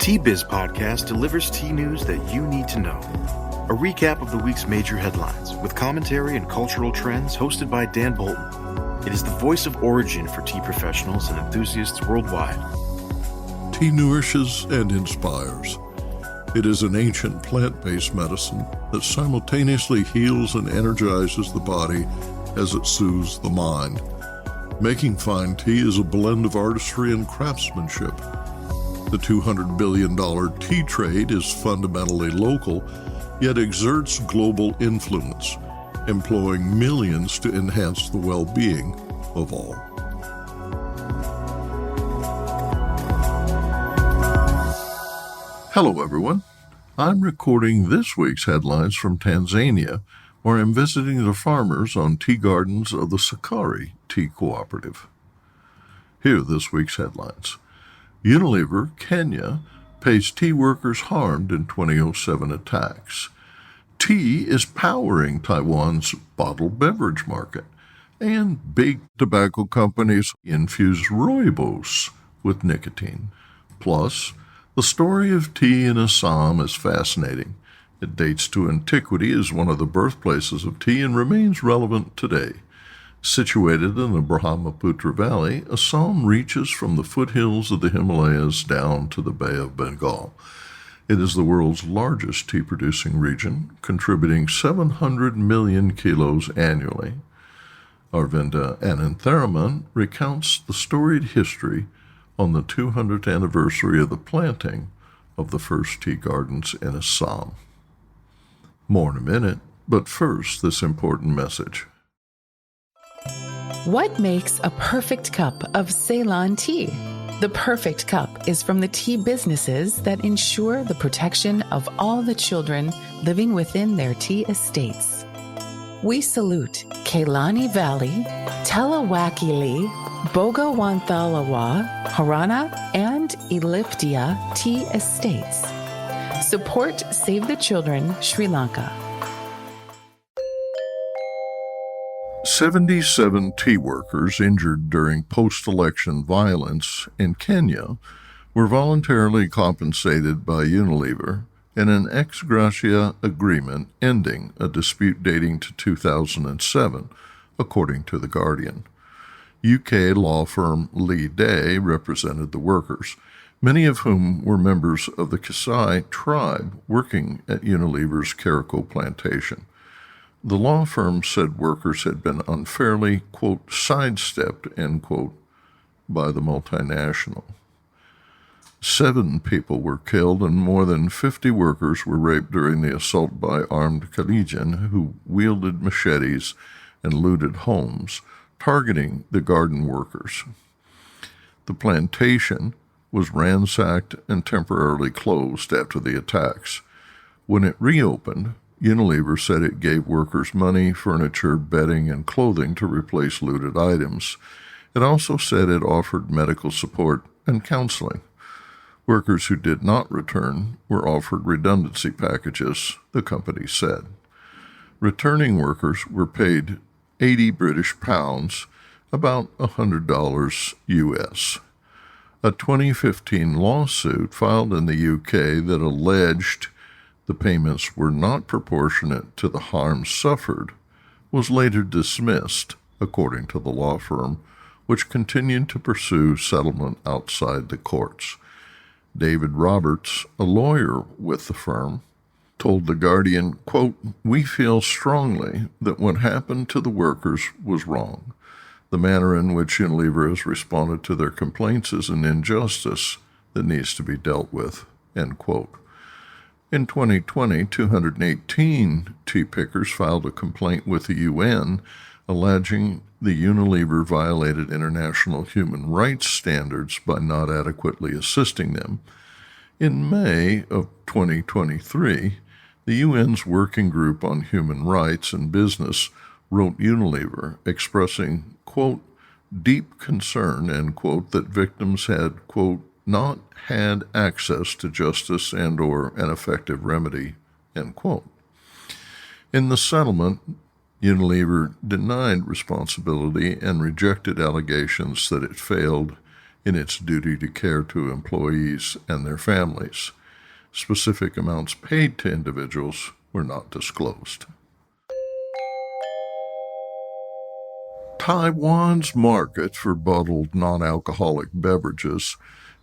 Tea Biz Podcast delivers tea news that you need to know. A recap of the week's major headlines with commentary and cultural trends hosted by Dan Bolton. It is the voice of origin for tea professionals and enthusiasts worldwide. Tea nourishes and inspires. It is an ancient plant-based medicine that simultaneously heals and energizes the body as it soothes the mind. Making fine tea is a blend of artistry and craftsmanship. The $200 billion tea trade is fundamentally local, yet exerts global influence, employing millions to enhance the well-being of all. Hello, everyone. I'm recording this week's headlines from Tanzania, where I'm visiting the farmers on tea gardens of the Sakari Tea Cooperative. Here are this week's headlines. Unilever, Kenya, pays tea workers harmed in 2007 attacks. Tea is powering Taiwan's bottled beverage market. And big tobacco companies infuse Rooibos with nicotine. Plus, the story of tea in Assam is fascinating. It dates to antiquity as one of the birthplaces of tea and remains relevant today. Situated in the Brahmaputra Valley, Assam reaches from the foothills of the Himalayas down to the Bay of Bengal. It is the world's largest tea-producing region, contributing 700 million kilos annually. Aravinda Anantharaman recounts the storied history on the 200th anniversary of the planting of the first tea gardens in Assam. More in a minute, but first, this important message. What makes a perfect cup of Ceylon tea? The perfect cup is from the tea businesses that ensure the protection of all the children living within their tea estates. We salute Kailani Valley, Telawakili, Bogawanthalawa, Harana, and Elliptia tea estates. Support Save the Children, Sri Lanka. 77 tea workers injured during post-election violence in Kenya were voluntarily compensated by Unilever in an ex gratia agreement ending a dispute dating to 2007, according to The Guardian. UK law firm Lee Day represented the workers, many of whom were members of the Kasai tribe working at Unilever's Caraco plantation. The law firm said workers had been unfairly, quote, sidestepped, end quote, by the multinational. 7 people were killed and more than 50 workers were raped during the assault by armed Kalenjin who wielded machetes and looted homes, targeting the garden workers. The plantation was ransacked and temporarily closed after the attacks. When it reopened, Unilever said it gave workers money, furniture, bedding, and clothing to replace looted items. It also said it offered medical support and counseling. Workers who did not return were offered redundancy packages, the company said. Returning workers were paid 80 British pounds, about $100 US. A 2015 lawsuit filed in the UK that alleged the payments were not proportionate to the harm suffered was later dismissed, according to the law firm, which continued to pursue settlement outside the courts. David Roberts, a lawyer with the firm, told The Guardian, quote, "We feel strongly that what happened to the workers was wrong. The manner in which Unilever has responded to their complaints is an injustice that needs to be dealt with," end quote. In 2020, 218 tea pickers filed a complaint with the UN alleging the Unilever violated international human rights standards by not adequately assisting them. In May of 2023, the UN's Working Group on Human Rights and Business wrote Unilever, expressing, quote, "deep concern," end quote, that victims had, quote, "not had access to justice and or an effective remedy," end quote. In the settlement, Unilever denied responsibility and rejected allegations that it failed in its duty to care to employees and their families. Specific amounts paid to individuals were not disclosed. Taiwan's market for bottled non-alcoholic beverages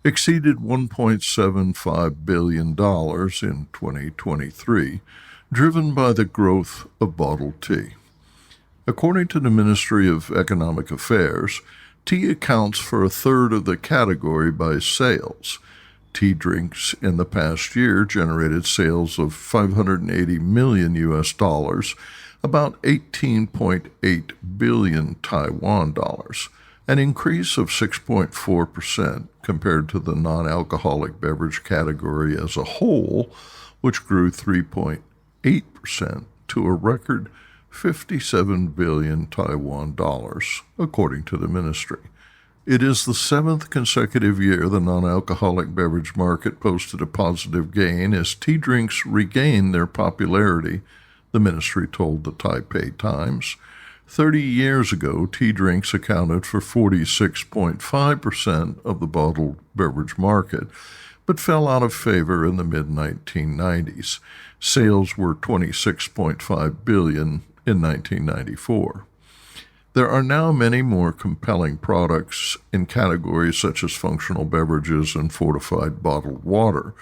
exceeded $1.75 billion in 2023, driven by the growth of bottled tea. According to the Ministry of Economic Affairs, tea accounts for a third of the category by sales. Tea drinks in the past year generated sales of $580 million, about 18.8 billion Taiwan dollars, an increase of 6.4% compared to the non-alcoholic beverage category as a whole, which grew 3.8% to a record 57 billion Taiwan dollars, according to the ministry. It is the seventh consecutive year the non-alcoholic beverage market posted a positive gain as tea drinks regained their popularity, the ministry told the Taipei Times. 30 years ago, tea drinks accounted for 46.5% of the bottled beverage market, but fell out of favor in the mid-1990s. Sales were $26.5 billion in 1994. There are now many more compelling products in categories such as functional beverages and fortified bottled water,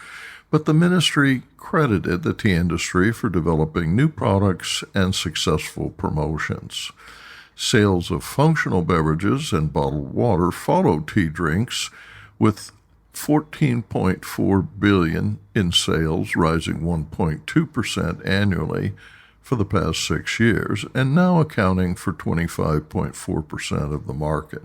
but the ministry credited the tea industry for developing new products and successful promotions. Sales of functional beverages and bottled water followed tea drinks, with $14.4 billion in sales, rising 1.2% annually for the past 6 years, and now accounting for 25.4% of the market.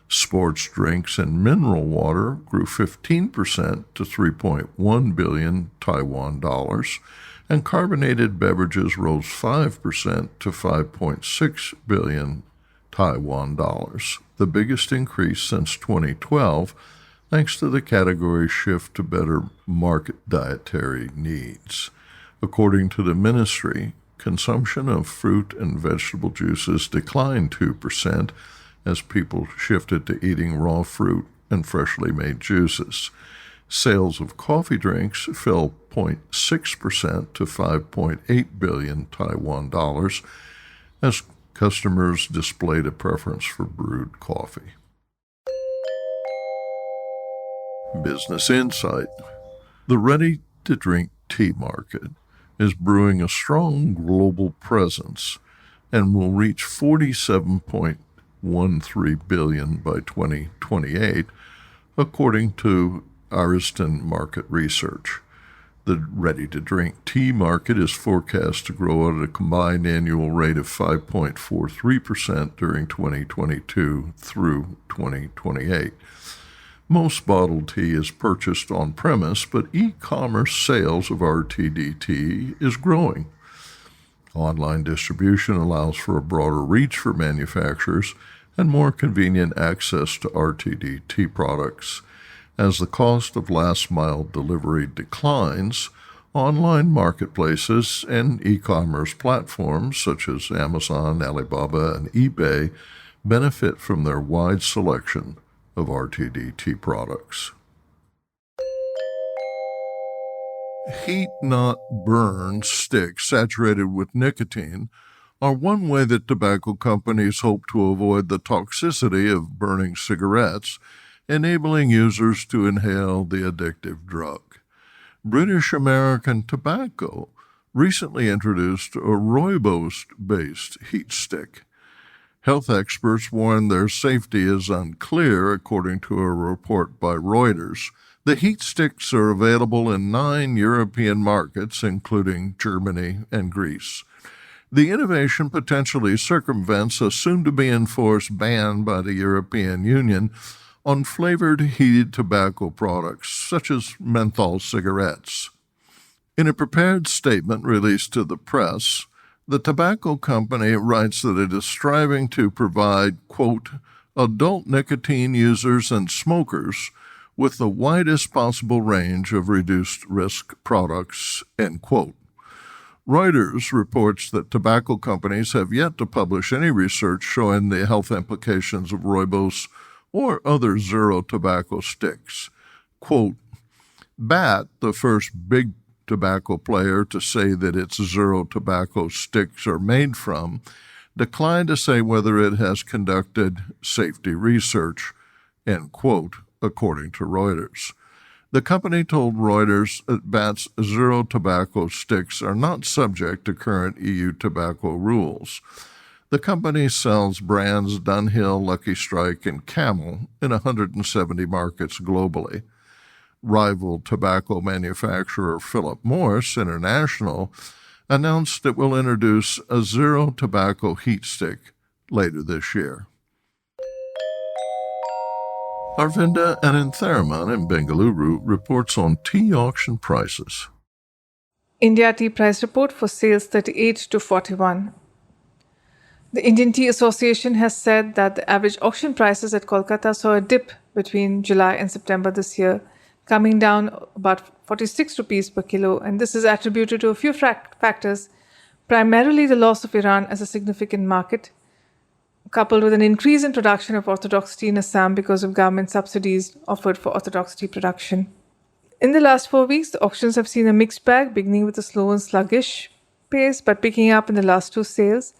Sports drinks and mineral water grew 15% to 3.1 billion Taiwan dollars, and carbonated beverages rose 5% to 5.6 billion Taiwan dollars, the biggest increase since 2012, thanks to the category's shift to better market dietary needs. According to the ministry, consumption of fruit and vegetable juices declined 2% as people shifted to eating raw fruit and freshly made juices. Sales of coffee drinks fell 0.6% to 5.8 billion Taiwan dollars as customers displayed a preference for brewed coffee. Business Insight. The ready-to-drink tea market is brewing a strong global presence and will reach $47.13 billion by 2028, according to Ariston Market Research. The ready-to-drink tea market is forecast to grow at a combined annual rate of 5.43% during 2022 through 2028. Most bottled tea is purchased on-premise, but e-commerce sales of RTD tea is growing. Online distribution allows for a broader reach for manufacturers and more convenient access to RTD tea products. As the cost of last-mile delivery declines, online marketplaces and e-commerce platforms such as Amazon, Alibaba, and eBay benefit from their wide selection of RTD tea products. Heat-not-burn sticks saturated with nicotine are one way that tobacco companies hope to avoid the toxicity of burning cigarettes, enabling users to inhale the addictive drug. British American Tobacco recently introduced a Rooibos-based heat stick. Health experts warn their safety is unclear, according to a report by Reuters. The heat sticks are available in 9 European markets, including Germany and Greece. The innovation potentially circumvents a soon-to-be-enforced ban by the European Union on flavored heated tobacco products, such as menthol cigarettes. In a prepared statement released to the press, the tobacco company writes that it is striving to provide, quote, adult nicotine users and smokers with the widest possible range of reduced-risk products, end quote. Reuters reports that tobacco companies have yet to publish any research showing the health implications of Rooibos or other zero tobacco sticks. Quote, BAT, the first big tobacco player to say that its zero tobacco sticks are made from, declined to say whether it has conducted safety research, end quote, according to Reuters. The company told Reuters that BAT's zero tobacco sticks are not subject to current EU tobacco rules. The company sells brands Dunhill, Lucky Strike, and Camel in 170 markets globally. Rival tobacco manufacturer Philip Morris International announced it will introduce a zero tobacco heat stick later this year. Aravinda Anantharaman in Bengaluru reports on tea auction prices. India Tea Price Report for sales 38 to 41. The Indian Tea Association has said that the average auction prices at Kolkata saw a dip between July and September this year, coming down about 46 rupees per kilo, and this is attributed to a few factors, primarily the loss of Iran as a significant market, coupled with an increase in production of orthodox tea in Assam because of government subsidies offered for orthodox tea production. In the last 4 weeks, the auctions have seen a mixed bag, beginning with a slow and sluggish pace, but picking up in the last two sales.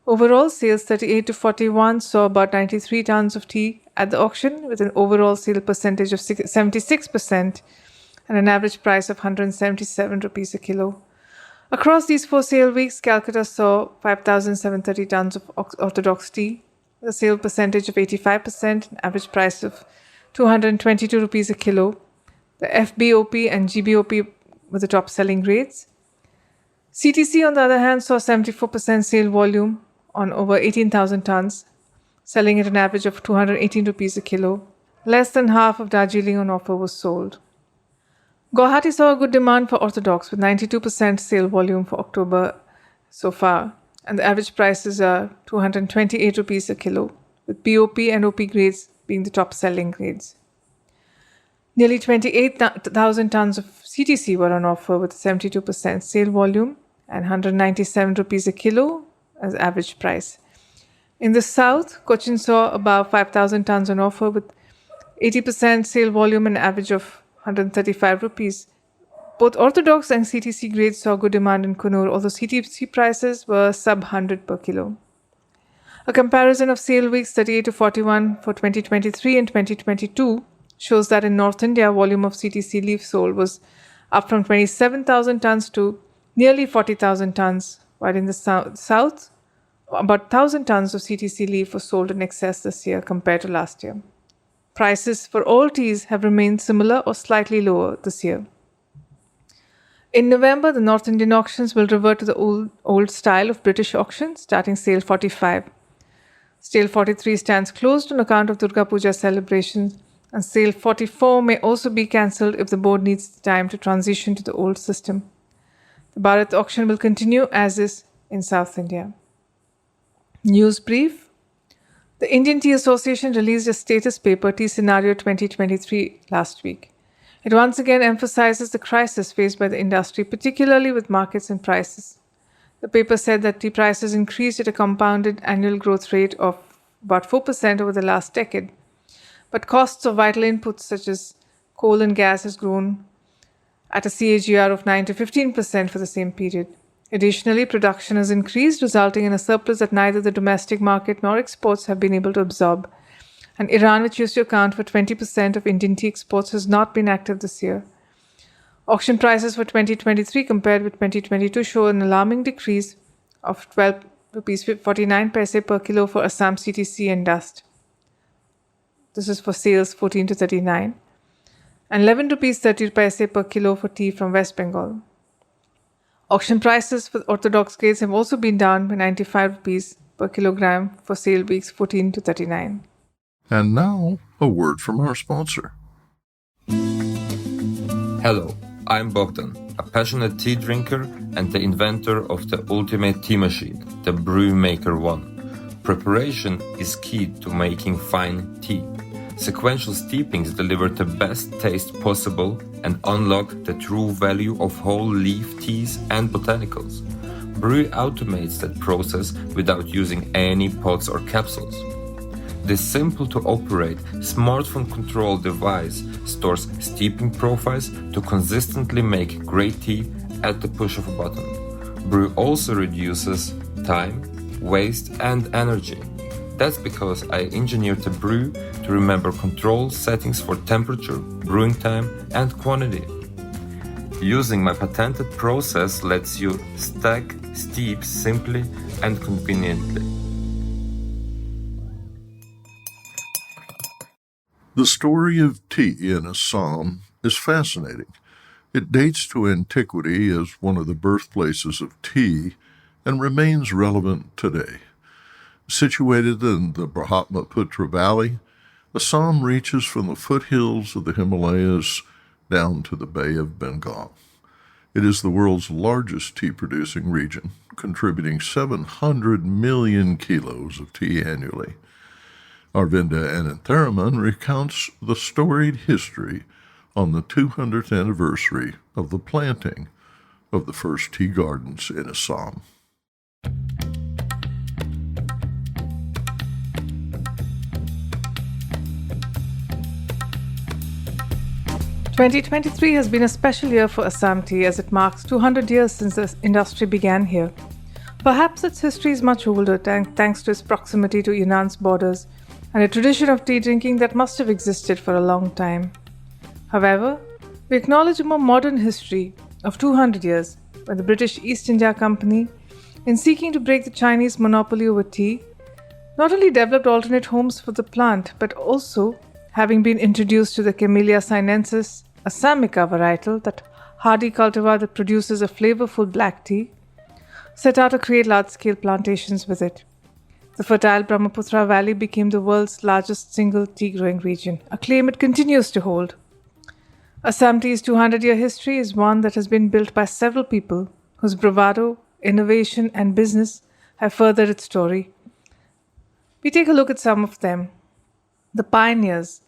Overall, sales 38 to 41 saw about 93 tons of tea at the auction, with an overall sale percentage of 76% and an average price of 177 rupees a kilo. Across these 4 sale weeks, Calcutta saw 5,730 tons of orthodox tea, with a sale percentage of 85%, an average price of 222 rupees a kilo. The FBOP and GBOP were the top selling grades. CTC, on the other hand, saw 74% sale volume on over 18,000 tons, selling at an average of 218 rupees a kilo. Less than half of Darjeeling on offer was sold. Guwahati saw a good demand for orthodox, with 92% sale volume for October so far, and the average prices are 228 rupees a kilo, with BOP and OP grades being the top selling grades. Nearly 28,000 tons of CTC were on offer, with 72% sale volume and 197 rupees a kilo as average price. In the south, Cochin saw about 5,000 tons on offer, with 80% sale volume and average of 135 rupees. Both orthodox and CTC grades saw good demand in Kannur, although CTC prices were sub 100 per kilo. A comparison of sale weeks 38 to 41 for 2023 and 2022 shows that in North India, volume of CTC leaf sold was up from 27,000 tons to nearly 40,000 tons, while in the south, about 1,000 tons of CTC leaf was sold in excess this year compared to last year. Prices for all teas have remained similar or slightly lower this year. In November, the North Indian auctions will revert to the old style of British auctions, starting sale 45. Sale 43 stands closed on account of Durga Puja celebrations, and sale 44 may also be cancelled if the board needs time to transition to the old system. The Bharat auction will continue as is in South India. News brief. The Indian Tea Association released a status paper, Tea Scenario 2023, last week. It once again emphasizes the crisis faced by the industry, particularly with markets and prices. The paper said that tea prices increased at a compounded annual growth rate of about 4% over the last decade. But costs of vital inputs such as coal and gas has grown at a CAGR of 9 to 15% for the same period. Additionally, production has increased, resulting in a surplus that neither the domestic market nor exports have been able to absorb. And Iran, which used to account for 20% of Indian tea exports, has not been active this year. Auction prices for 2023 compared with 2022 show an alarming decrease of 12 rupees 49 paise per kilo for Assam CTC and dust. This is for sales 14 to 39. And 11 rupees 30 paise per kilo for tea from West Bengal. Auction prices for orthodox grades have also been down by 95 rupees per kilogram for sale weeks 14 to 39. And now, a word from our sponsor. Hello, I'm Bogdan, a passionate tea drinker and the inventor of the ultimate tea machine, the Brew Maker 1. Preparation is key to making fine tea. Sequential steepings deliver the best taste possible and unlock the true value of whole leaf teas and botanicals. Brew automates that process without using any pots or capsules. This simple-to-operate, smartphone-controlled device stores steeping profiles to consistently make great tea at the push of a button. Brew also reduces time, waste, and energy. That's because I engineered the brew to remember control settings for temperature, brewing time, and quantity. Using my patented process lets you stack steep simply and conveniently. The story of tea in Assam is fascinating. It dates to antiquity as one of the birthplaces of tea and remains relevant today. Situated in the Brahmaputra Valley, Assam reaches from the foothills of the Himalayas down to the Bay of Bengal. It is the world's largest tea-producing region, contributing 700 million kilos of tea annually. Aravinda Anantharaman recounts the storied history on the 200th anniversary of the planting of the first tea gardens in Assam. 2023 has been a special year for Assam tea as it marks 200 years since the industry began here. Perhaps its history is much older thanks to its proximity to Yunnan's borders and a tradition of tea drinking that must have existed for a long time. However, we acknowledge a more modern history of 200 years when the British East India Company, in seeking to break the Chinese monopoly over tea, not only developed alternate homes for the plant but also, having been introduced to the Camellia sinensis, Assamica varietal, that hardy cultivar that produces a flavorful black tea, set out to create large-scale plantations with it. The fertile Brahmaputra Valley became the world's largest single tea-growing region, a claim it continues to hold. Assam tea's 200-year history is one that has been built by several people whose bravado, innovation, and business have furthered its story. We take a look at some of them. The pioneers,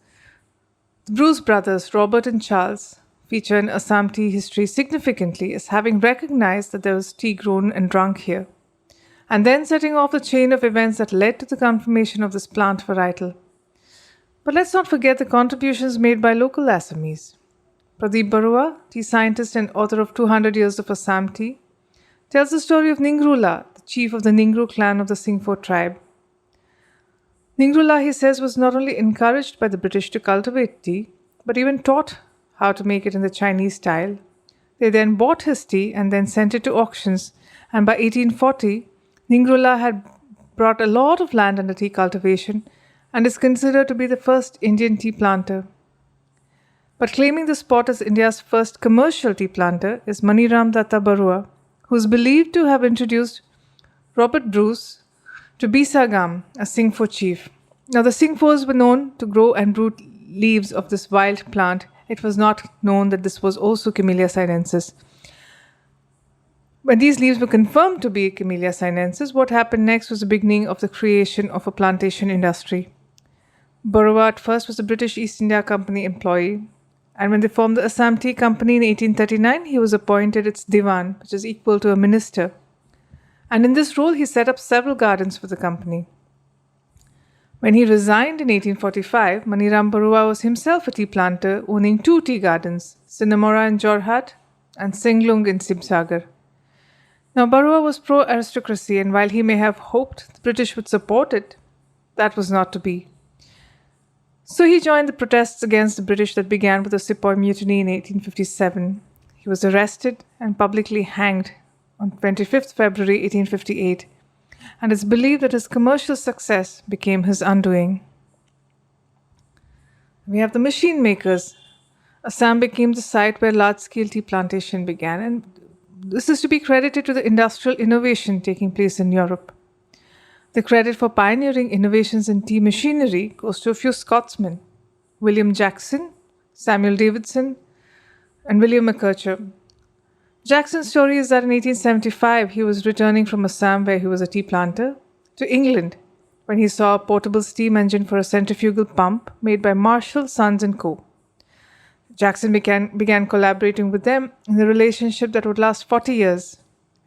the Bruce brothers, Robert and Charles, feature in Assam tea history significantly as having recognized that there was tea grown and drunk here, and then setting off the chain of events that led to the confirmation of this plant varietal. But let's not forget the contributions made by local Assamese. Pradeep Barua, tea scientist and author of 200 Years of Assam Tea, tells the story of Ningrula, the chief of the Ningru clan of the Singpho tribe. Ningrula, he says, was not only encouraged by the British to cultivate tea, but even taught how to make it in the Chinese style. They then bought his tea and then sent it to auctions, and by 1840, Ningrula had brought a lot of land under tea cultivation and is considered to be the first Indian tea planter. But claiming the spot as India's first commercial tea planter is Maniram Datta Barua, who is believed to have introduced Robert Bruce to Bisagam, a Singpho chief. Now, the Singphos were known to grow and brew leaves of this wild plant. It was not known that this was also Camellia sinensis. When these leaves were confirmed to be Camellia sinensis, what happened next was the beginning of the creation of a plantation industry. Barua at first was a British East India Company employee, and when they formed the Assam Tea Company in 1839, he was appointed its Diwan, which is equal to a minister. And in this role, he set up several gardens for the company. When he resigned in 1845, Maniram Barua was himself a tea planter, owning 2 tea gardens, Sinnamora in Jorhat and Singlung in Sibsagar. Now, Barua was pro-aristocracy, and while he may have hoped the British would support it, that was not to be. So he joined the protests against the British that began with the Sepoy Mutiny in 1857. He was arrested and publicly hanged on 25th February 1858, and it's believed that his commercial success became his undoing. We have the machine makers. Assam became the site where large-scale tea plantation began, and this is to be credited to the industrial innovation taking place in Europe. The credit for pioneering innovations in tea machinery goes to a few Scotsmen, William Jackson, Samuel Davidson, and William McKercher. Jackson's story is that in 1875, he was returning from Assam, where he was a tea planter, to England when he saw a portable steam engine for a centrifugal pump made by Marshall, Sons & Co. Jackson began collaborating with them in a relationship that would last 40 years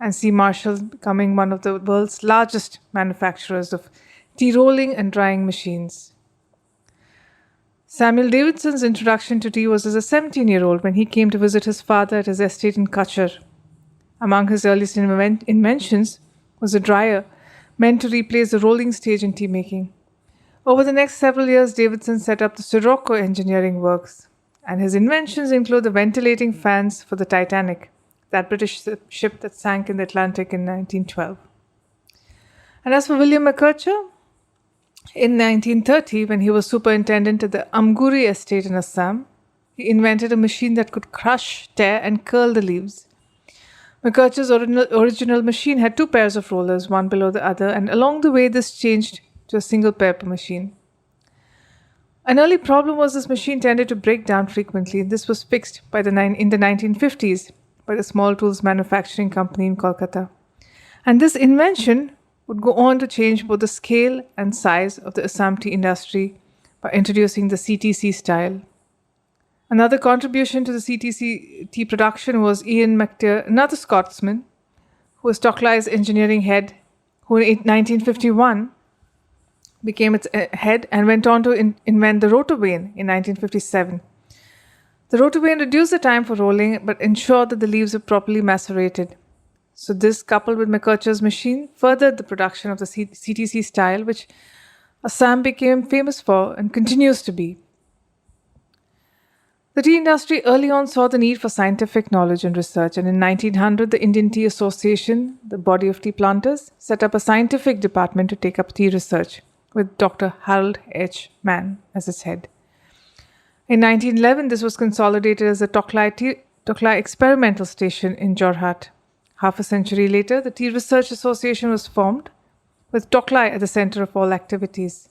and see Marshall becoming one of the world's largest manufacturers of tea rolling and drying machines. Samuel Davidson's introduction to tea was as a 17-year-old when he came to visit his father at his estate in Kachar. Among his earliest inventions was a dryer meant to replace the rolling stage in tea making. Over the next several years, Davidson set up the Sirocco engineering works, and his inventions include the ventilating fans for the Titanic, that British ship that sank in the Atlantic in 1912. And as for William McKercher, in 1930, when he was superintendent at the Amguri estate in Assam, he invented a machine that could crush, tear, and curl the leaves. McKercher's original machine had 2 pairs of rollers, one below the other, and along the way this changed to a single pair per machine. An early problem was this machine tended to break down frequently. This was fixed in the 1950s by the small tools manufacturing company in Kolkata. And this invention would go on to change both the scale and size of the Assam tea industry by introducing the CTC style. Another contribution to the CTC tea production was Ian McTeer, another Scotsman, who was Tokai's engineering head, who in 1951 became its head and went on to invent the rotor vane in 1957. The rotor vane reduced the time for rolling but ensured that the leaves were properly macerated. So this, coupled with McKercher's machine, furthered the production of the CTC style, which Assam became famous for and continues to be. The tea industry early on saw the need for scientific knowledge and research, and in 1900, the Indian Tea Association, the body of tea planters, set up a scientific department to take up tea research, with Dr. Harold H. Mann as its head. In 1911, this was consolidated as the Toklai Experimental Station in Jorhat. Half a century later, the Tea Research Association was formed, with Toklai at the center of all activities.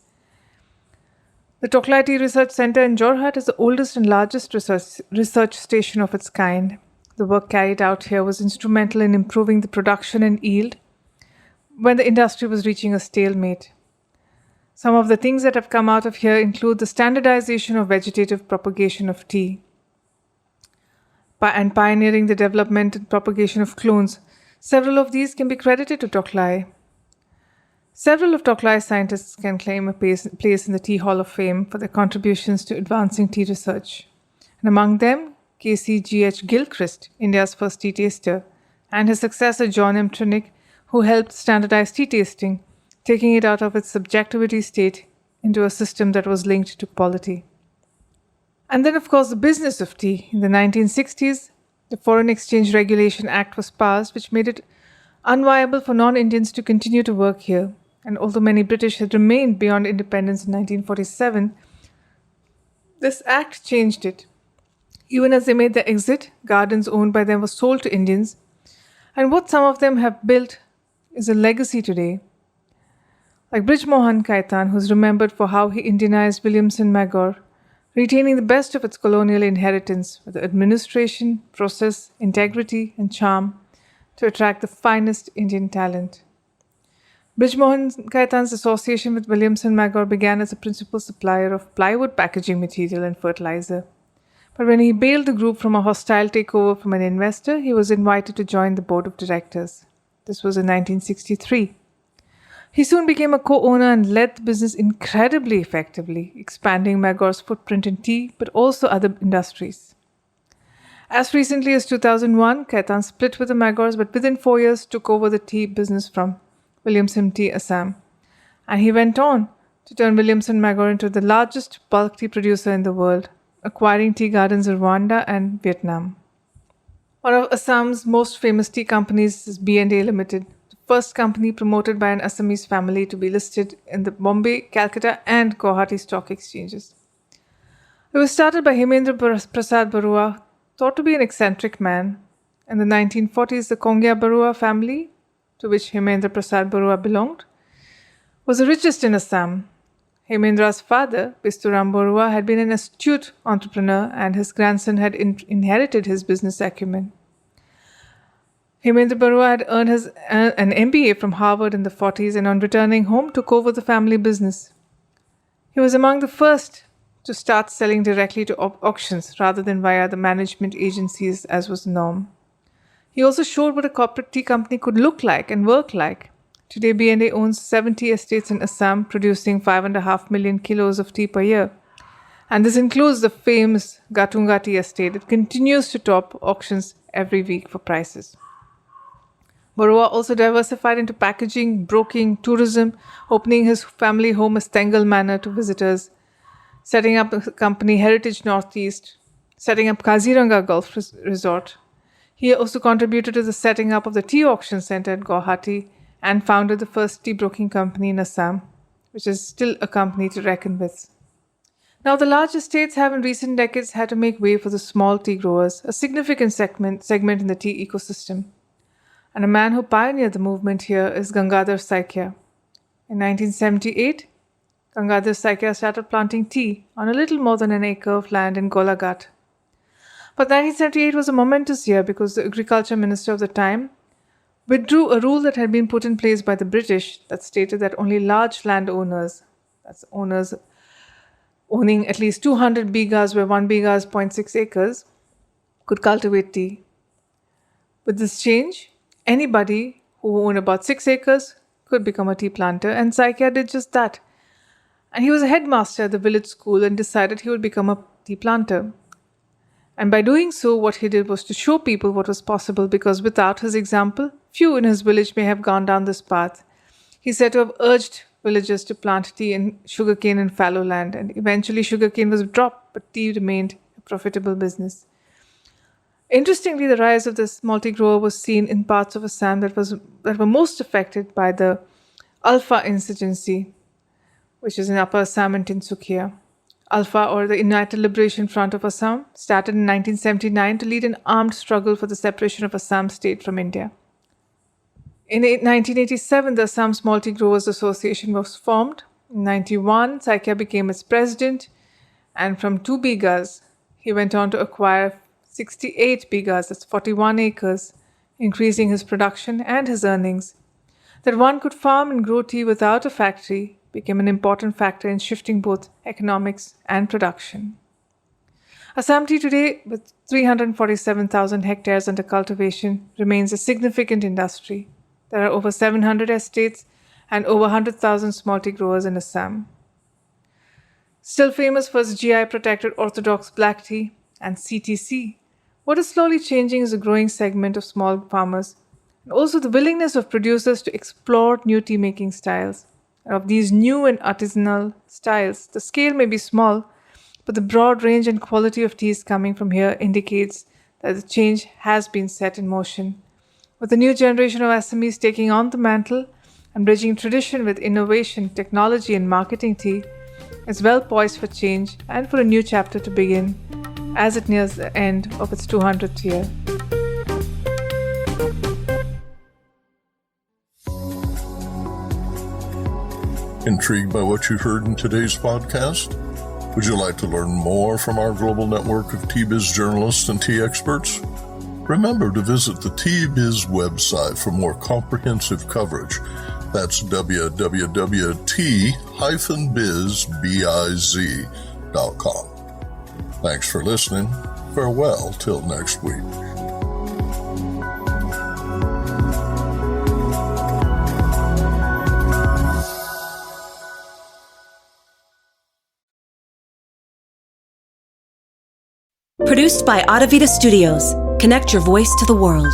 The Toklai Tea Research Center in Jorhat is the oldest and largest research station of its kind. The work carried out here was instrumental in improving the production and yield when the industry was reaching a stalemate. Some of the things that have come out of here include the standardization of vegetative propagation of tea and pioneering the development and propagation of clones. Several of these can be credited to Toklai. Several of Toklai's scientists can claim a place in the Tea Hall of Fame for their contributions to advancing tea research. And among them, K.C.G.H. Gilchrist, India's first tea taster, and his successor John M. Trinick, who helped standardize tea tasting, taking it out of its subjectivity state into a system that was linked to quality. And then, of course, the business of tea. In the 1960s, the Foreign Exchange Regulation Act was passed, which made it unviable for non-Indians to continue to work here. And although many British had remained beyond independence in 1947, this act changed it. Even as they made their exit, gardens owned by them were sold to Indians. And what some of them have built is a legacy today. Like Brijmohan Kaitan, who's remembered for how he Indianized Williamson Magor, retaining the best of its colonial inheritance with administration, process, integrity, and charm to attract the finest Indian talent. Brijmohan Kaitan's association with Williamson Magor began as a principal supplier of plywood packaging material and fertilizer. But when he bailed the group from a hostile takeover from an investor, he was invited to join the board of directors. This was in 1963. He soon became a co-owner and led the business incredibly effectively, expanding Magor's footprint in tea, but also other industries. As recently as 2001, Kaitan split with the Magors, but within 4 years took over the tea business from Williamson Tea Assam. And he went on to turn Williamson Magor into the largest bulk tea producer in the world, acquiring tea gardens in Rwanda and Vietnam. One of Assam's most famous tea companies is B&A Limited, the first company promoted by an Assamese family to be listed in the Bombay, Calcutta and Guwahati stock exchanges. It was started by Hemendra Prasad Barua, thought to be an eccentric man. In the 1940s, the Kongya Barua family, to which Hemendra Prasad Barua belonged, was the richest in Assam. Hemendra's father, Bisturam Barua, had been an astute entrepreneur and his grandson had inherited his business acumen. Hemendra Barua had earned an MBA from Harvard in the 40s and on returning home took over the family business. He was among the first to start selling directly to auctions rather than via the management agencies as was the norm. He also showed what a corporate tea company could look like and work like, Today, B&A owns 70 estates in Assam, producing 5.5 million kilos of tea per year. And this includes the famous Gatunga tea estate. It continues to top auctions every week for prices. Baroa also diversified into packaging, broking, tourism, opening his family home as Tengal Manor to visitors, setting up the company Heritage Northeast, setting up Kaziranga Golf Resort. He also contributed to the setting up of the tea auction center at Guwahati and founded the first tea broking company in Assam, which is still a company to reckon with. Now, the large estates have in recent decades had to make way for the small tea growers, a significant segment in the tea ecosystem. And a man who pioneered the movement here is Gangadhar Saikia. In 1978, Gangadhar Saikia started planting tea on a little more than an acre of land in Golaghat. But 1978 was a momentous year because the agriculture minister of the time withdrew a rule that had been put in place by the British that stated that only large landowners, that's owners owning at least 200 bighas, where 1 bigha is 0.6 acres, could cultivate tea. With this change, anybody who owned about 6 acres could become a tea planter, and Saikia did just that. And he was a headmaster at the village school and decided he would become a tea planter. And by doing so, what he did was to show people what was possible, because without his example, few in his village may have gone down this path. He said to have urged villagers to plant tea and sugarcane in fallow land, and eventually sugarcane was dropped, but tea remained a profitable business. Interestingly, the rise of this multi-grower was seen in parts of Assam that were most affected by the Alpha insurgency, which is in Upper Assam and Tinsukia. Alpha, or the United Liberation Front of Assam, started in 1979 to lead an armed struggle for the separation of Assam state from India. In 1987, the Assam Small Tea Growers Association was formed. In 1991, Saikia became its president, and from 2 bighas, he went on to acquire 68 bighas, that's 41 acres, increasing his production and his earnings. That one could farm and grow tea without a factory became an important factor in shifting both economics and production. Assam tea today, with 347,000 hectares under cultivation, remains a significant industry. There are over 700 estates and over 100,000 small tea growers in Assam. Still famous for its GI-protected orthodox black tea and CTC, what is slowly changing is a growing segment of small farmers, and also the willingness of producers to explore new tea-making styles. And of these new and artisanal styles, the scale may be small, but the broad range and quality of teas coming from here indicates that the change has been set in motion. With the new generation of Assamese taking on the mantle and bridging tradition with innovation, technology and marketing, tea is well poised for change and for a new chapter to begin as it nears the end of its 200th year. Intrigued by what you heard in today's podcast? Would you like to learn more from our global network of Tea Biz journalists and tea experts? Remember to visit the Tea Biz website for more comprehensive coverage. That's www.t-biz.com. Thanks for listening. Farewell till next week. Produced by Aravinda Studios. Connect your voice to the world.